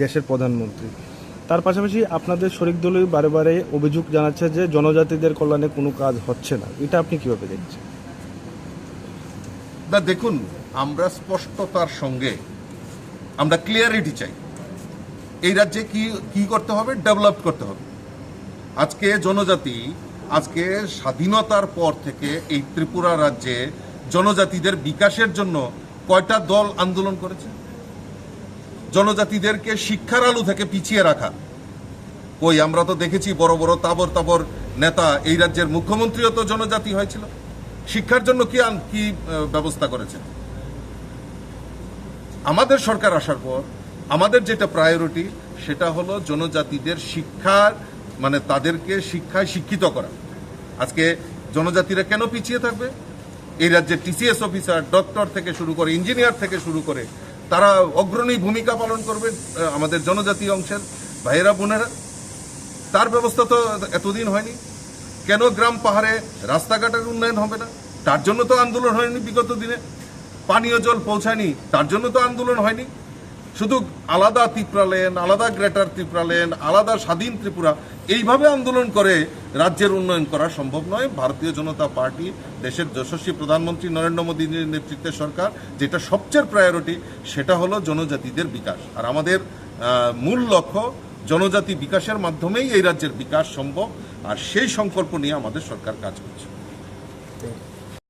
দেশের প্রধানমন্ত্রী। তার পাশাপাশি আপনাদের শরিক দলই বারে বারে অভিযোগ জানাচ্ছে যে জনজাতিদের কল্যাণে কোনো কাজ হচ্ছে না। এটা আপনি কিভাবে দেখছেন? না দেখুন, আমরা স্পষ্টতার সঙ্গে আমরা ক্লিয়ারিটি চাই। এই রাজ্যে কি কি করতে হবে, ডেভেলপ করতে হবে। আজকে জনজাতি, আজকে স্বাধীনতার পর থেকে এই ত্রিপুরা রাজ্যে জনজাতিদের বিকাশের জন্য কয়টা দল আন্দোলন করেছে? জনজাতিদেরকে শিক্ষার আলো থেকে পিছিয়ে রাখা কই? আমরা তো দেখেছি বড় বড় তাবর তাবর নেতা, এই রাজ্যের মুখ্যমন্ত্রীও তো জনজাতি হয়েছিল। শিক্ষার জন্য কি ব্যবস্থা করেছে? আমাদের সরকার আসার পর আমাদের যেটা প্রায়োরিটি, সেটা হলো জনজাতিদের শিক্ষার, মানে তাদেরকে শিক্ষায় শিক্ষিত করা। আজকে জনজাতিরা কেন পিছিয়ে থাকবে? এই রাজ্যের টিসিএস অফিসার, ডক্টর থেকে শুরু করে ইঞ্জিনিয়ার থেকে শুরু করে তারা অগ্রণী ভূমিকা পালন করবে আমাদের জনজাতি অংশের ভাইয়েরা বোনেরা। তার ব্যবস্থা তো এতদিন হয়নি। কেন গ্রাম পাহাড়ে রাস্তাঘাটের উন্নয়ন হবে না? তার জন্য তো আন্দোলন হয়নি বিগত দিনে। পানীয় জল পৌঁছায়নি, তার জন্য তো আন্দোলন হয়নি। শুধু আলাদা ত্রিপুরা লেন, আলাদা গ্রেটার ত্রিপুরা লেন, আলাদা স্বাধীন ত্রিপুরা, এইভাবে আন্দোলন করে রাজ্যের উন্নয়ন করা সম্ভব নয়। ভারতীয় জনতা পার্টি, দেশের যশস্বী প্রধানমন্ত্রী নরেন্দ্র মোদীর নেতৃত্বের সরকার, যেটা সবচেয়ে প্রায়োরিটি, সেটা হলো জনজাতিদের বিকাশ। আর আমাদের মূল লক্ষ্য জনজাতি বিকাশের মাধ্যমেই এই রাজ্যের বিকাশ সম্ভব। আর সেই সংকল্প নিয়ে আমাদের সরকার কাজ করছে।